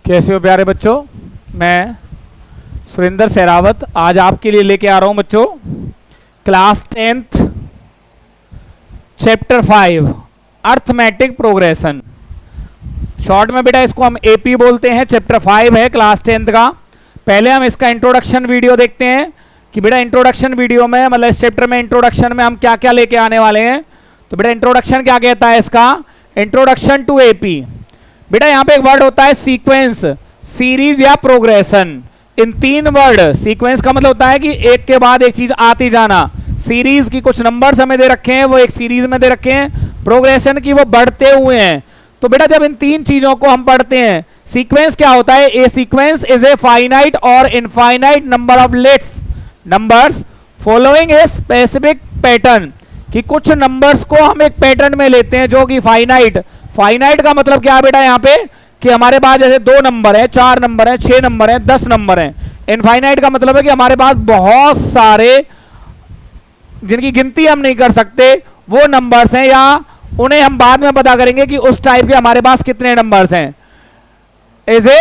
कैसे हो प्यारे बच्चों। मैं सुरेंद्र सहरावत आज आपके लिए लेके आ रहा हूं बच्चों class 10th chapter 5 arithmetic progression. Short में बेटा इसको हम एपी बोलते हैं। चैप्टर 5 है क्लास 10th का। पहले हम इसका इंट्रोडक्शन वीडियो देखते हैं कि बेटा इंट्रोडक्शन वीडियो में मतलब इस चैप्टर में इंट्रोडक्शन में हम क्या क्या लेके आने वाले हैं। तो बेटा इंट्रोडक्शन क्या कहता है इसका, इंट्रोडक्शन टू एपी। बेटा यहाँ पे एक वर्ड होता है सीक्वेंस, सीरीज या प्रोग्रेशन। इन तीन वर्ड, सीक्वेंस का मतलब होता है कि एक के बाद एक चीज आती जाना। सीरीज की कुछ नंबर्स हमें दे रखे हैं, वो एक सीरीज में दे रखे हैं। प्रोग्रेशन की वो बढ़ते हुए हैं। तो बेटा जब इन तीन चीजों को हम पढ़ते हैं, सीक्वेंस क्या होता है, a sequence is a finite or infinite number of lists numbers following a specific pattern. कि कुछ नंबर्स को हम एक पैटर्न में लेते हैं जो कि फाइनाइट। फाइनाइट का मतलब क्या है बेटा यहाँ पे कि हमारे पास जैसे 2 नंबर है, 4 नंबर है, 6 नंबर है, 10 नंबर है। इनफाइनाइट का मतलब है कि हमारे पास बहुत सारे जिनकी गिनती हम नहीं कर सकते वो नंबर्स हैं, या उन्हें हम बाद में पता करेंगे कि उस टाइप के हमारे पास कितने नंबर्स हैं। ऐसे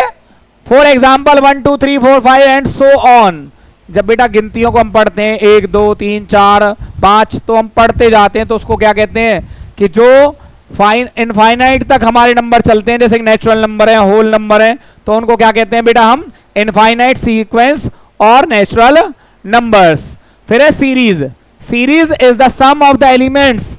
for example 1 2 3 4 5 and so on. जब बेटा गिनतियों को हम पढ़ते हैं 1 2 3 4 5 तो हम पढ़ते जाते हैं, तो उसको क्या कहते हैं कि जो इनफाइनाइट तक हमारे नंबर चलते हैं, जैसे नेचुरल नंबर है, होल नंबर है, तो उनको क्या कहते हैं बेटा हम इनफाइनाइट सीक्वेंस और नेचुरल नंबर्स। फिर है series. Series is the sum of the elements.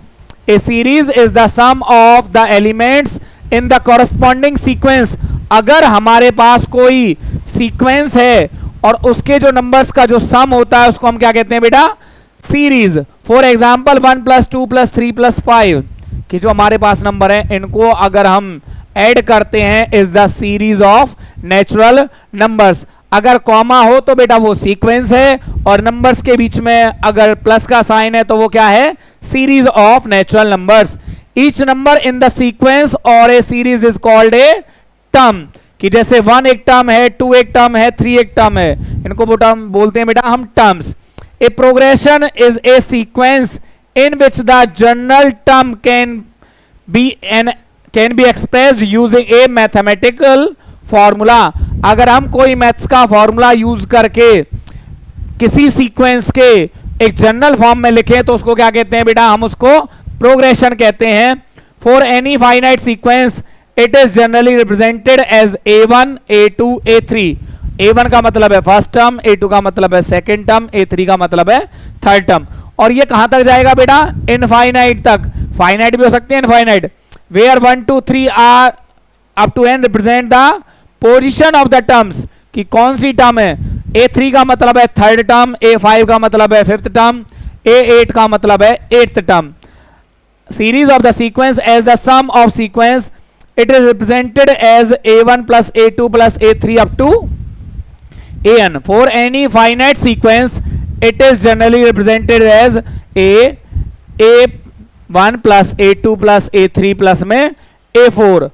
A series is the sum of the elements in the corresponding sequence. अगर हमारे पास कोई सीक्वेंस है और उसके जो नंबर्स का जो सम होता है उसको हम क्या कहते हैं बेटा, सीरीज। फॉर एग्जाम्पल 1 + 2 + 3 + 5 कि जो हमारे पास नंबर है इनको अगर हम ऐड करते हैं is the series of natural numbers. अगर कॉमा हो तो बेटा वो सीक्वेंस है, और नंबर्स के बीच में अगर प्लस का साइन है तो वो क्या है, series of natural numbers. Each number in the sequence or a series is called a term. कि जैसे 1 एक टर्म है, 2 एक टर्म है, 3 एक टर्म है, इनको बोलते हैं बेटा हम terms. A progression is a sequence in which the general term can be expressed using a mathematical formula। अगर हम कोई मैथ्स का फॉर्मूला यूज करके किसी सीक्वेंस के एक जनरल फॉर्म में लिखें तो उसको क्या कहते हैं बेटा, हम उसको प्रोग्रेशन कहते हैं। For any finite sequence it is generally represented as a1 a2 a3। a1 का मतलब है फर्स्ट टर्म, a2 का मतलब है सेकेंड टर्म, a3 का मतलब है थर्ड टर्म। और ये कहां तक जाएगा बेटा, इनफाइनाइट तक। फाइनाइट भी हो सकते हैं infinite. Where 1 2 3 are up to n represent the position of the terms. कि कौन सी टर्म है, a3 का मतलब है थर्ड टर्म, a5 का मतलब है फिफ्थ टर्म, a8 का मतलब है eighth term. Series of the sequence as the sum of sequence it is represented as a1 + a2 + a3 up to an। For any finite sequence it is generally represented as a1 + a2 + a3 plus में a4।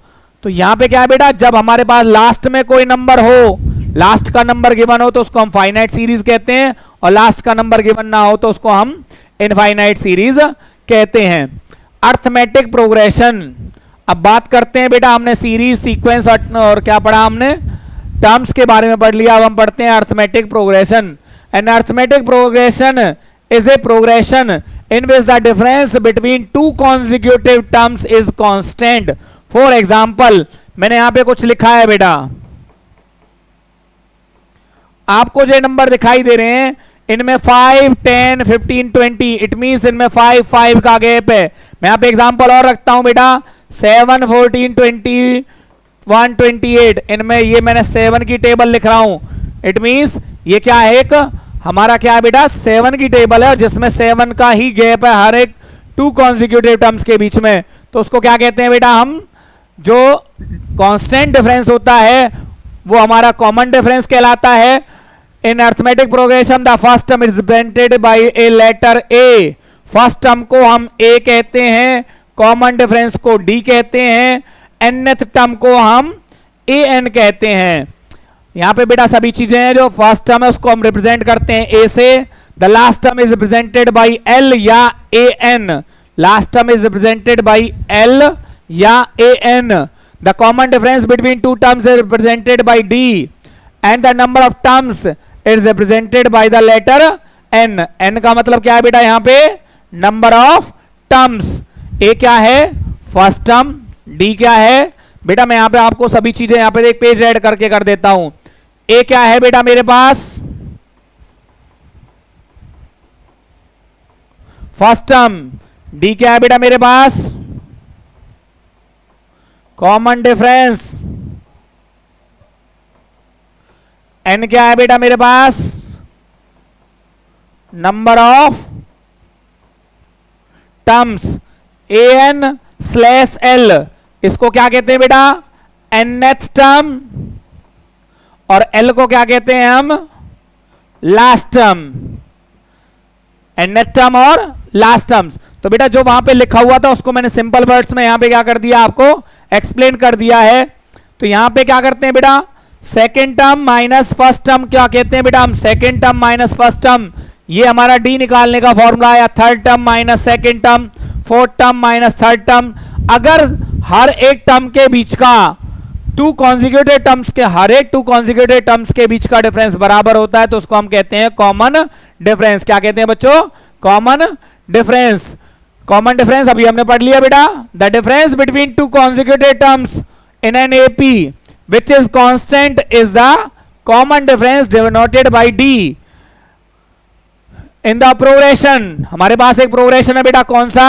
तो यहां पे क्या है बेटा, जब हमारे पास last में कोई नंबर हो, लास्ट का नंबर गिवन हो तो उसको हम फाइनाइट सीरीज कहते हैं, और लास्ट का नंबर गिवन ना हो तो उसको हम इनफाइनाइट सीरीज कहते हैं। Arithmetic progression. अब बात करते हैं बेटा, हमने सीरीज, सीक्वेंस और क्या पढ़ा, हमने टर्म्स के बारे में पढ़ लिया। अब हम पढ़ते हैं arithmetic progression. An arithmetic progression is a progression in which the difference between two consecutive terms is constant. For example, मैंने यहां पे कुछ लिखा है बेटा, आपको जो नंबर दिखाई दे रहे हैं इनमें 5 10 15 20 इट मींस इनमें 5 का गैप है। मैं यहां पे एग्जांपल और रखता हूं बेटा, 7 14 21 28 इनमें ये मैंने 7 की टेबल लिख रहा हूं। इट मींस ये क्या है, एक हमारा क्या है बेटा 7 की टेबल है जिसमें 7 का ही गैप है हर एक 2 कॉन्जिक्यूटिव टर्म्स के बीच में। तो उसको क्या कहते हैं बेटा, हम जो कांस्टेंट डिफरेंस होता है वो हमारा कॉमन डिफरेंस कहलाता है। In arithmetic progression the first term is represented by a letter a. First term को हम a कहते हैं, कॉमन डिफरेंस को d कहते हैं, nth टर्म को हम an कहते हैं। यहां पे बेटा सभी चीजें हैं, जो फर्स्ट टर्म है उसको हम रिप्रेजेंट करते हैं a से। The last term is represented by l या an। Last term is represented by l या an। The common difference between two terms is represented by d and the number of terms is represented by the letter n. N का मतलब क्या है बेटा यहां पे number of terms. ए क्या है फर्स्ट टर्म, डी क्या है बेटा, मैं यहां पे आपको सभी चीजें यहां पे एक पेज ऐड करके कर देता हूं। ए क्या है बेटा मेरे पास फर्स्ट टर्म, डी क्या है बेटा मेरे पास कॉमन डिफरेंस, एन क्या है बेटा मेरे पास number of terms. A n slash l इसको क्या कहते हैं बेटा nth टर्म, और एल को क्या कहते हैं हम लास्ट टर्म। nth टर्म और लास्ट टर्म्स। तो बेटा जो वहां पे लिखा हुआ था उसको मैंने सिंपल वर्ड्स में यहां पे क्या कर दिया आपको एक्सप्लेन कर दिया है। तो यहां पे क्या करते हैं बेटा second term minus first term क्या कहते हैं बेटा हम second term minus first term, ये हमारा डी निकालने का फॉर्मूला है। Third term minus second term, fourth term minus third term. अगर हर एक टर्म के बीच का टू कॉन्जिक्यूटिव टर्म्स के हर एक टू कॉन्जिक्यूटिव टर्म्स के बीच का डिफरेंस बराबर होता है तो उसको हम कहते हैं कॉमन डिफरेंस। क्या कहते हैं बच्चों कॉमन डिफरेंस। कॉमन डिफरेंस अभी हमने पढ़ लिया बेटा, the difference between two consecutive terms in an AP which is constant is the common difference denoted by D in the progression। हमारे पास एक प्रोग्रेशन है बेटा कौन सा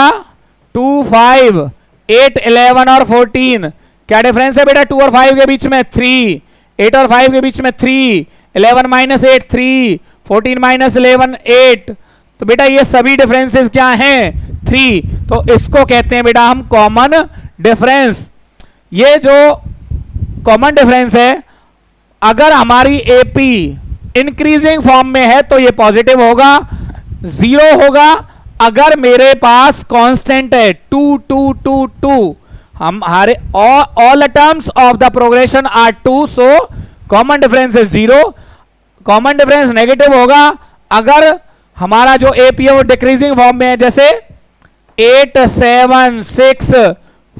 2 5 8 11 और 14। क्या डिफरेंस है बेटा 2 और 5 के बीच में 3, 8 और 5 के बीच में 3, 11 माइनस 8 3, 14 माइनस 11 8। तो बेटा ये सभी डिफरेंसेस क्या हैं 3, तो इसको कहते हैं बेटा हम कॉमन डिफरेंस। ये जो कॉमन डिफरेंस है अगर हमारी एपी इंक्रीजिंग फॉर्म में है तो ये पॉजिटिव होगा, 0 होगा अगर मेरे पास कांस्टेंट है 2 2 2 2। हमारे all terms of the progression are 2 so common difference is 0। Common difference negative होगा अगर हमारा जो एपी है वो डिक्रीजिंग फॉर्म में है, जैसे 8 7 6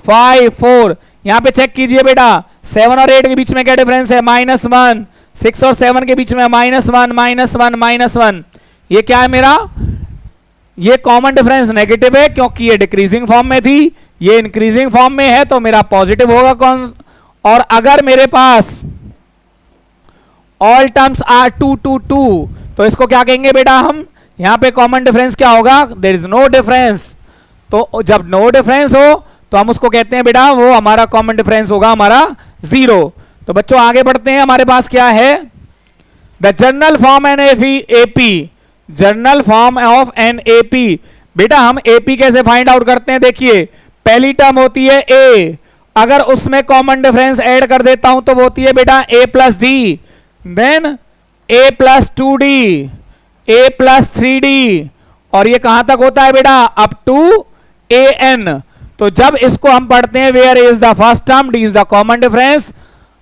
5 4। यहां पे चेक कीजिए बेटा 7 और 8 के बीच में क्या डिफरेंस है -1, 6 और 7 के बीच में -1 -1 -1। ये क्या है मेरा ये कॉमन डिफरेंस नेगेटिव है क्योंकि ये डिक्रीजिंग फॉर्म में थी, ये इंक्रीजिंग फॉर्म में है तो मेरा पॉजिटिव होगा कौन। और अगर मेरे पास ऑल टर्म्स आर 2 2 2 तो इसको क्या कहेंगे बेटा हम यहां पे कॉमन डिफरेंस क्या होगा देयर इज नो डिफरेंस। तो जब नो डिफरेंस हो तो हम उसको कहते हैं बेटा वो हमारा कॉमन डिफरेंस होगा हमारा 0। तो बच्चों आगे बढ़ते हैं, हमारे पास क्या है the general form an AP, general form of an AP. बेटा हम एपी कैसे फाइंड आउट करते हैं, देखिए पहली टर्म होती है ए, अगर उसमें कॉमन डिफरेंस ऐड कर देता हूं तो वो होती है बेटा a plus d, then a plus 2d, a plus 3d, और ये कहां तक होता है बेटा अप टू an। तो जब इसको हम पढ़ते हैं where is the first term d is the common difference,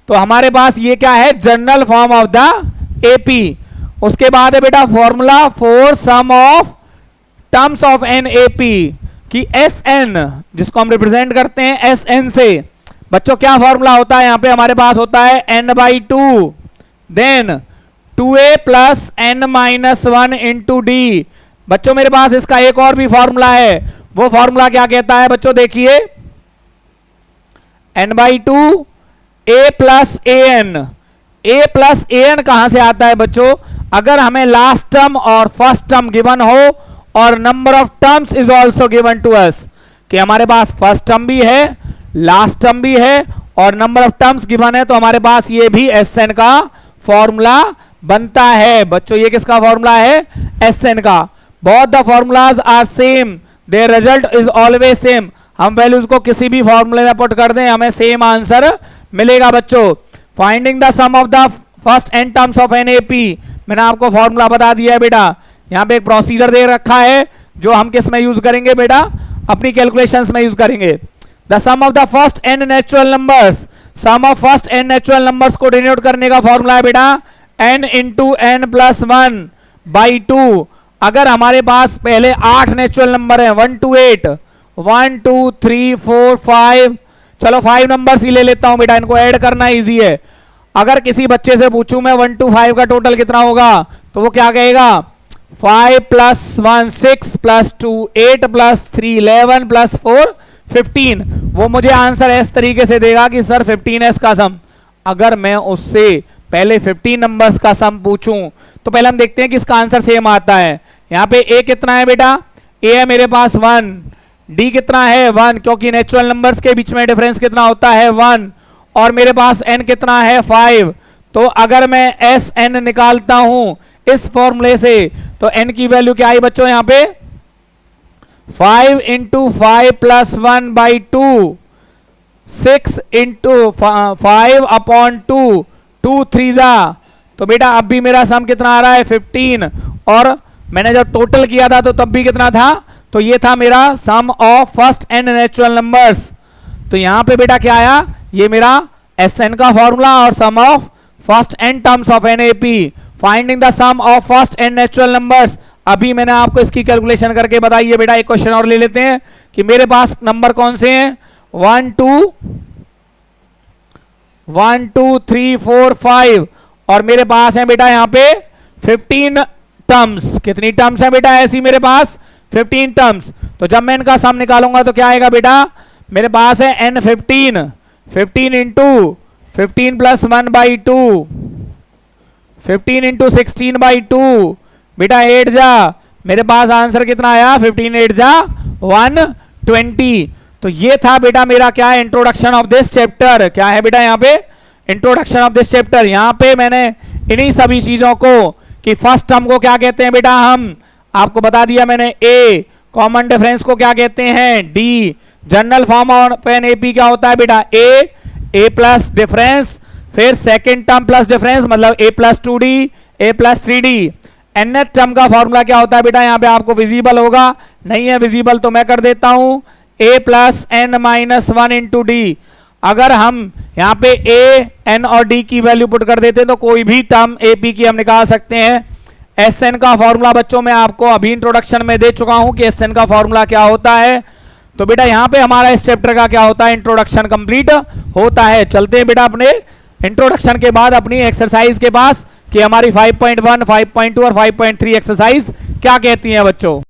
तो हमारे पास ये क्या है general form of the AP. उसके बाद है बेटा formula for sum of terms of an AP कि एस एन जिसको हम रिप्रेजेंट करते हैं एस एन से। बच्चों क्या फॉर्मूला होता है यहां पे हमारे पास होता है n/2 then 2a plus n-1 into D. बच्चों मेरे पास इसका एक और भी फॉर्मूला है, वो फॉर्मूला क्या कहता है बच्चों देखिए n/2 a plus an। a plus an कहां से आता है बच्चों, अगर हमें लास्ट टर्म और फर्स्ट टर्म गिवन हो और number of terms is also given to us, कि हमारे पास फर्स्ट टर्म भी है लास्ट टर्म भी है और नंबर ऑफ टर्म्स गिवन है, तो हमारे पास ये भी एसएन का फॉर्मूला बनता है। बच्चों ये किसका फॉर्मूला है एसएन का। Both the formulas are same, their result is always same. हम वैल्यूज को किसी भी फॉर्मूले में पुट कर दें हमें सेम आंसर मिलेगा। बच्चों finding the sum of the first n terms of an AP, मैंने आपको फॉर्मूला बता दिया है बेटा। यहां पे एक प्रोसीजर दे रखा है जो हम किस में यूज करेंगे बेटा, अपनी कैलकुलेशंस में यूज करेंगे। The sum of the first n natural numbers, sum of first n natural numbers को डिनोट करने का फॉर्मूला है बेटा n इंटू एन प्लस 1/2। अगर हमारे पास पहले 8 नेचुरल नंबर है 1 to 8, 1 2 3 4 5 चलो 5 नंबर्स ही ले लेता हूं बेटा, इनको ऐड करना इजी है। अगर किसी बच्चे से पूछूं मैं 1 to 5 का टोटल कितना होगा, तो वो क्या कहेगा, 5 + 1 6 + 2 8 + 3 11 + 4 15। वो मुझे आंसर इस तरीके से देगा कि सर 15 है इसका सम। अगर मैं उससे पहले 15 नंबर्स का सम पूछूं तो पहले हम देखते हैं कि इसका आंसर सेम आता है। यहां पे ए कितना है बेटा, ए है मेरे पास 1, डी कितना है 1, क्योंकि नेचुरल नंबर्स के बीच में डिफरेंस कितना होता है 1, और मेरे पास एन कितना है 5। तो अगर मैं एस एन निकालता हूं इस फॉर्मूले से तो एन की वैल्यू क्या आई बच्चों, यहां पे 5 × 5 + 1/2 6 × 5/2 2 3 जा। तो बेटा अब भी मेरा सम कितना आ रहा है 15, और मैंने जब टोटल किया था तो तब भी कितना था, तो ये था मेरा sum of first n natural numbers. तो यहां पे बेटा क्या आया, ये मेरा एस एन का फॉर्मूला और sum of first n terms of an AP, finding the sum of first n natural numbers. अभी मैंने आपको इसकी कैलकुलेशन करके बताई है बेटा। एक क्वेश्चन और ले लेते हैं कि मेरे पास नंबर कौन से हैं, 1 2 3 4 5, और मेरे पास है बेटा यहाँ पे 15 टर्म्स। कितनी टर्म्स है बेटा ऐसी मेरे पास, 15 टर्म्स। तो जब मैं इनका सम निकालूंगा तो क्या आएगा बेटा, मेरे पास है n 15 × 15 + 1/2 15 × 16/2 बेटा 8 जा। मेरे पास आंसर कितना आया, 15 8 जा 120। तो ये था बेटा मेरा क्या है, इंट्रोडक्शन ऑफ दिस चैप्टर। क्या है बेटा यहाँ पे, इंट्रोडक्शन ऑफ दिस चैप्टर। यहाँ पे मैंने इन्हीं सभी चीजों को कि फर्स्ट टर्म को क्या कहते हैं बेटा, हम आपको बता दिया मैंने। ए कॉमन डिफरेंस को क्या कहते हैं, D general form of an AP क्या होता है बेटा, ए प्लस डिफरेंस, फिर सेकंड टर्म प्लस डिफरेंस मतलब a + 2d a + 3d। nth term का फॉर्मूला क्या होता है बेटा, यहाँ पे आपको विजिबल होगा, नहीं है विजिबल तो मैं कर देता हूं a + n - 1 × d। अगर हम यहाँ पे a n और d की वैल्यू पुट कर देते हैं तो कोई भी टर्म a p की हम निकाल सकते हैं। एस एन का फॉर्मूला बच्चों मैं आपको अभी इंट्रोडक्शन में दे चुका हूं कि एस एन का फॉर्मूला क्या होता है। तो बेटा यहाँ पे हमारा इस चैप्टर का क्या होता है, इंट्रोडक्शन कंप्लीट होता है। चलते हैं बेटा अपने इंट्रोडक्शन के बाद अपनी एक्सरसाइज के पास कि हमारी 5.1, 5.2 और 5.3 एक्सरसाइज क्या कहती हैं बच्चों।